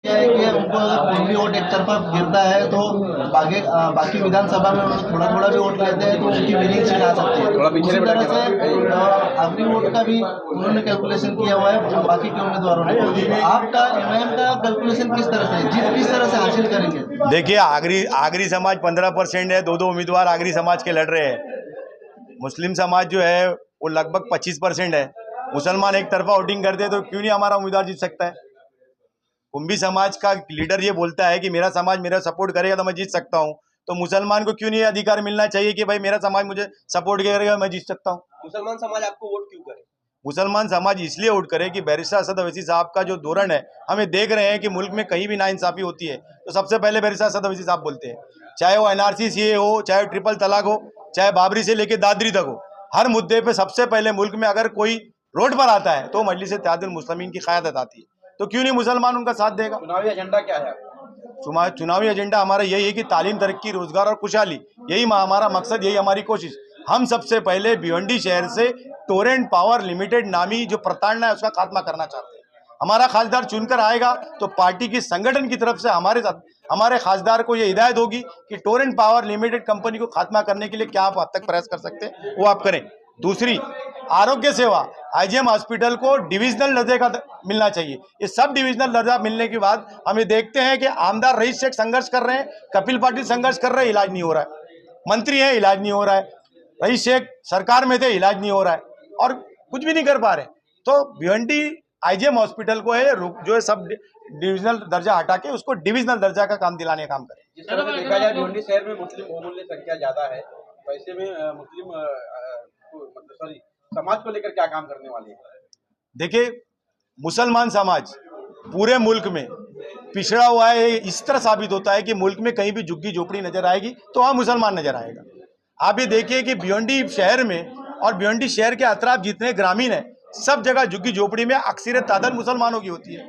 क्या है कि उनको अगर कोई भी वोट एक तरफा गिरता है तो बाकी विधानसभा में थोड़ा थोड़ा भी वोट लेते हैं तो उनकी विनिंग सीट आ सकती है। उसी तरह से आखिरी वोट का भी उन्होंने कैलकुलेशन किया हुआ है बाकी के उम्मीदवारों ने। तो आपका एमआईएम का कैलकुलेशन किस तरह से, जीत किस तरह से हासिल करेंगे? देखिए, आगरी समाज 15% है, दो उम्मीदवार आगरी समाज के लड़ रहे हैं। मुस्लिम समाज जो है वो लगभग 25% है। मुसलमान एक तरफा वोटिंग करते हैं तो क्यों नहीं हमारा उम्मीदवार जीत सकता है? कुंभी समाज का लीडर ये बोलता है कि मेरा समाज मेरा सपोर्ट करेगा तो मैं जीत सकता हूँ, तो मुसलमान को क्यों नहीं अधिकार मिलना चाहिए कि भाई मेरा समाज मुझे सपोर्ट करेगा मैं जीत सकता हूँ? मुसलमान समाज आपको वोट क्यों करे? मुसलमान समाज इसलिए वोट करे कि बैरिस्टर असद अवैसी साहब का जो धोरण है, हमें देख रहे हैं कि मुल्क में कहीं भी नाइंसाफी होती है तो सबसे पहले बैरिस्टर असद अवैसी साहब बोलते हैं। चाहे वो एनआरसी सीए हो, चाहे ट्रिपल तलाक हो, चाहे बाबरी से लेके दादरी तक हो, हर मुद्दे पे सबसे पहले मुल्क में अगर कोई रोड पर आता है तो मजलिस इत्तेहादुल मुस्लिमीन की क़यादत आती है, तो क्यों नहीं मुसलमान उनका साथ देगा? चुनावी एजेंडा क्या है? चुनावी एजेंडा हमारा यही है कि तालीम, तरक्की, रोजगार और खुशहाली, यही हमारा मकसद, यही हमारी कोशिश। हम सबसे पहले भिवंडी शहर से टोरेंट पावर लिमिटेड नामी जो प्रताड़ना है उसका खात्मा करना चाहते हैं। हमारा खासदार चुनकर आएगा तो पार्टी की संगठन की तरफ से हमारे खासदार को ये हिदायत होगी कि टोरेंट पावर लिमिटेड कंपनी को खात्मा करने के लिए क्या आप हद तक प्रयास कर सकते हैं वो आप करें। दूसरी, आरोग्य सेवा, आईजीएम हॉस्पिटल को डिविजनल दर्जे का मिलना चाहिए। ये सब डिविजनल दर्जा मिलने के बाद हमें देखते हैं कि आमदार रईस शेख संघर्ष कर रहे हैं, कपिल पाटिल संघर्ष कर रहे हैं, इलाज नहीं हो रहा है। मंत्री हैं, इलाज नहीं हो रहा है। रईस शेख सरकार में थे, इलाज नहीं हो रहा है और कुछ भी नहीं कर पा रहे। तो भिवंडी आईजीएम हॉस्पिटल को है जो है सब डिविजनल दर्जा हटा के उसको डिविजनल दर्जा का काम दिलाने का काम करें। जिस तरह से देखा जाए भिवंडी शहर में मुस्लिम बहुमूल्य संख्या ज्यादा है, वैसे में मुस्लिम समाज को लेकर क्या काम करने वाले हैं? देखिए, मुसलमान समाज पूरे मुल्क में पिछड़ा हुआ है। इस तरह साबित होता है कि मुल्क में कहीं भी झुग्गी झोपड़ी नजर आएगी तो वहाँ मुसलमान नजर आएगा। आप ये देखिए कि भिवंडी शहर में और भिवंडी शहर के अतराफ जितने ग्रामीण है सब जगह झुग्गी झोपड़ी में अक्सरियत तादाद मुसलमानों की होती है।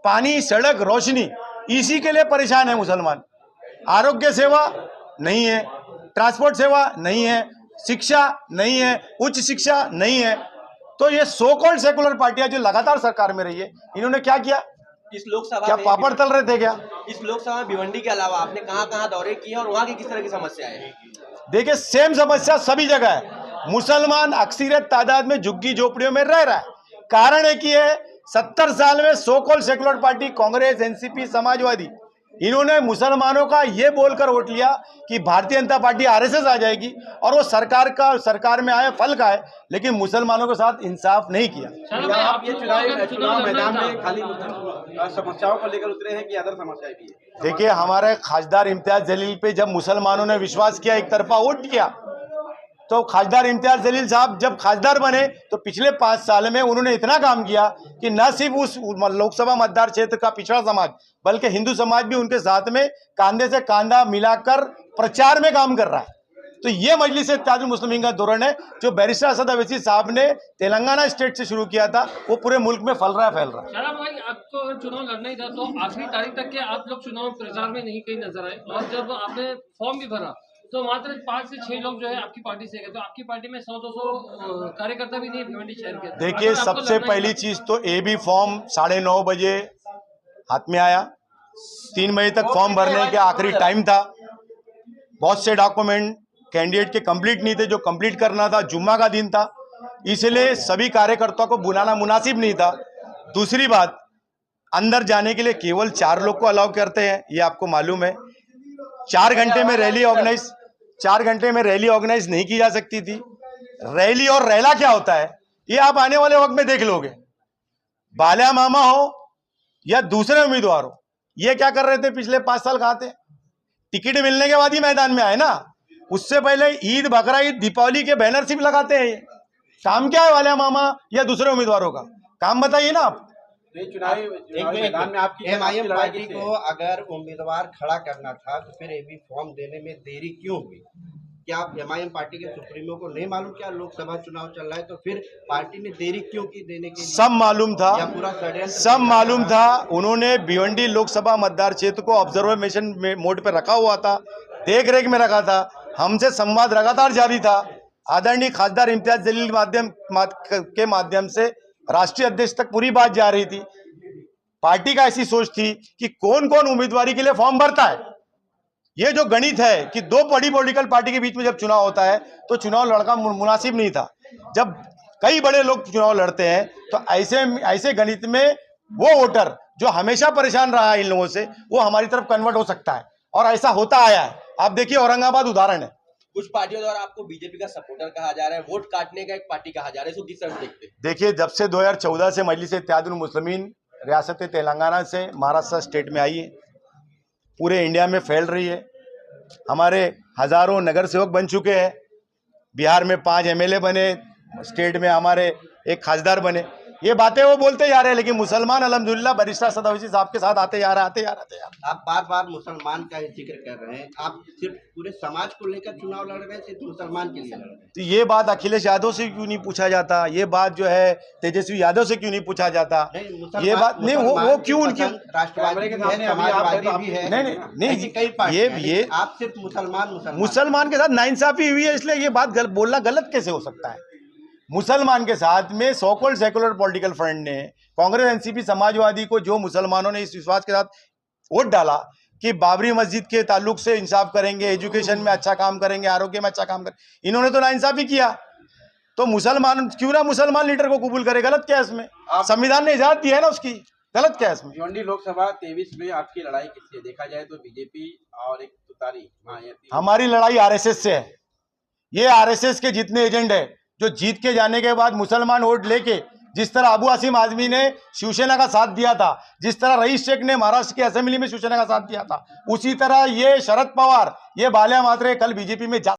पानी, सड़क, रोशनी, इसी के लिए परेशान है मुसलमान। आरोग्य सेवा नहीं है, ट्रांसपोर्ट सेवा नहीं है, शिक्षा नहीं है, उच्च शिक्षा नहीं है। तो ये सो कॉल्ड सेकुलर पार्टियां जो लगातार सरकार में रही है, इन्होंने क्या किया? इस लोकसभा क्या में पापड़ तल रहे थे क्या? इस लोकसभा में भिवंडी के अलावा आपने कहां-कहां दौरे किए और वहां की किस तरह की समस्या है? देखिए, सेम समस्या सभी जगह है। मुसलमान अक्सरियत तादाद में झुग्गी झोपड़ियों में रह रहा है। कारण है कि ये 70 साल में so called secular party Congress, NCP, Samajwadi, इन्होंने मुसलमानों का ये बोलकर वोट लिया कि भारतीय जनता पार्टी आरएसएस आ जाएगी और वो सरकार में आए, फल का है, लेकिन मुसलमानों के साथ इंसाफ नहीं किया। आप ये चुनाव मैदान में खाली समस्याओं को लेकर उतरे हैं कि अदर समस्याएं भी है? देखिए, हमारे खासदार इम्तियाज जलील पे जब मुसलमानों ने विश्वास किया, एक तरफा वोट किया, तो खासदार इम्तियाज जलील साहब जब खासदार बने तो पिछले 5 साल में उन्होंने इतना काम किया कि न सिर्फ उस लोकसभा मतदार क्षेत्र का पिछड़ा समाज बल्कि हिंदू समाज भी उनके साथ में कांधे से कांधा मिलाकर प्रचार में काम कर रहा है। तो ये मजलिस इत्तेहादुल मुस्लिमीन का धोरण है जो बैरिस्टर असद अवैसी साहब ने तेलंगाना स्टेट से शुरू किया था, वो पूरे मुल्क में फैल रहा है। शराब भाई, आपको अगर चुनाव लड़ना ही था तो आखिरी तारीख तक के आप लोग चुनाव प्रचार में नहीं कहीं नजर आए, और जब आपने फॉर्म भी भरा तो मात्र 5 से 6 लोग जो है आपकी पार्टी से गए। तो आपकी पार्टी में 100-200 कार्यकर्ता भी नहीं है भिवंडी शहर के। देखिए, सबसे पहली चीज तो AB फॉर्म 9:30 बजे हाथ में आया। 3 बजे तक फॉर्म भरने के आखिरी टाइम था। बहुत से डॉक्यूमेंट कैंडिडेट के कंप्लीट नहीं थे, जो कंप्लीट करना था। जुम्मा का दिन था, इसलिए सभी कार्यकर्ताओं को बुलाना मुनासिब नहीं था। दूसरी बात, अंदर जाने के लिए केवल 4 लोग को अलाउ करते हैं, ये आपको मालूम है। 4 घंटे में रैली ऑर्गेनाइज नहीं की जा सकती थी। रैली और रैला क्या होता है ये आप आने वाले वक्त में देख लोगे। बाला मामा हो या दूसरे उम्मीदवार हो, ये क्या कर रहे थे पिछले 5 साल? कहाँ थे? टिकट मिलने के बाद ही मैदान में आए ना। उससे पहले ईद, बकरा ईद, दीपावली के बैनर सिर्फ लगाते हैं। काम क्या है बाला मामा या दूसरे उम्मीदवारों का? काम बताइए ना आप। चुनावी मैदान में आपकी एमआईएम पार्टी को अगर उम्मीदवार खड़ा करना था तो फिर AB फॉर्म देने में देरी क्यों हुई? क्या आप एमआईएम पार्टी के सुप्रीमो को नहीं मालूम क्या लोकसभा चुनाव चल रहा है, तो फिर पार्टी ने देरी क्यों की देने के लिए? सब मालूम था, या पूरा षड्यंत्र सब मालूम था। उन्होंने भिवंडी लोकसभा मतदार क्षेत्र को ऑब्जर्वेशन मोड पे रखा हुआ था, देख रेख में रखा था। हमसे संवाद लगातार जारी था। आदरणीय खासदार इम्तियाज जलील के माध्यम से राष्ट्रीय अध्यक्ष तक पूरी बात जा रही थी। पार्टी का ऐसी सोच थी कि कौन कौन उम्मीदवारी के लिए फॉर्म भरता है। ये जो गणित है कि दो बड़ी पॉलिटिकल पार्टी के बीच में जब चुनाव होता है तो चुनाव लड़ना मुनासिब नहीं था। जब कई बड़े लोग चुनाव लड़ते हैं तो ऐसे गणित में वो वोटर जो हमेशा परेशान रहा है इन लोगों से, वो हमारी तरफ कन्वर्ट हो सकता है, और ऐसा होता आया है। आप देखिए औरंगाबाद उदाहरण है। कुछ पार्टियों द्वारा आपको बीजेपी का सपोर्टर कहा जा रहा है, वोट काटने का एक पार्टी कहा जा रहा है, इसको किस तरह देखते हैं? देखिए, जब से 2014 से मजलिस इत्तेहादुल मुस्लिमीन रियासत तेलंगाना से महाराष्ट्र स्टेट में आई है, पूरे इंडिया में फैल रही है। हमारे हजारों नगर सेवक बन चुके हैं। बिहार में 5 MLA बने, स्टेट में हमारे 1 खासदार बने। ये बातें वो बोलते जा रहे हैं, लेकिन मुसलमान अल्हम्दुलिल्लाह बरिस्ता सदावसी साहब के साथ आते जा रहे हैं। आप बार बार मुसलमान का जिक्र कर रहे हैं, आप सिर्फ पूरे समाज को लेकर चुनाव लड़ रहे हैं, सिर्फ मुसलमान के लिए लड़ रहे हैं? तो ये बात अखिलेश यादव से क्यों नहीं पूछा जाता? ये बात जो है तेजस्वी यादव से क्यों नहीं पूछा जाता? ये बात नहीं, वो क्यों उनकी राष्ट्रवादी भी है, समाजवादी भी है, नहीं कई पार्टियां ये हैं, आप सिर्फ मुसलमान के साथ नाइंसाफी हुई है, इसलिए ये बात बोलना गलत कैसे हो सकता है? मुसलमान के साथ में so called secular political front ने, कांग्रेस, एनसीपी, समाजवादी को, जो मुसलमानों ने इस विश्वास के साथ वोट डाला कि बाबरी मस्जिद के ताल्लुक से इंसाफ करेंगे, एजुकेशन में अच्छा काम करेंगे, आरोग्य में अच्छा काम करेंगे, इन्होंने तो नाइंसाफी किया। तो मुसलमान क्यों ना मुसलमान लीडर को कबूल करे? गलत क्या है इसमें? संविधान ने इजाजत दी है ना उसकी, गलत क्या है इसमें? भिवंडी लोकसभा 23 में आपकी लड़ाई किससे? देखा जाए तो बीजेपी और एक तुतारी मायावती। हमारी लड़ाई आरएसएस से है। ये आरएसएस के जितने एजेंट है जो जीत के जाने के बाद मुसलमान वोट लेके, जिस तरह अबू आसिम आजमी ने शिवसेना का साथ दिया था, जिस तरह रईस शेख ने महाराष्ट्र की असेंबली में शिवसेना का साथ दिया था, उसी तरह ये शरद पवार, ये बाल्या मात्रे कल बीजेपी में जा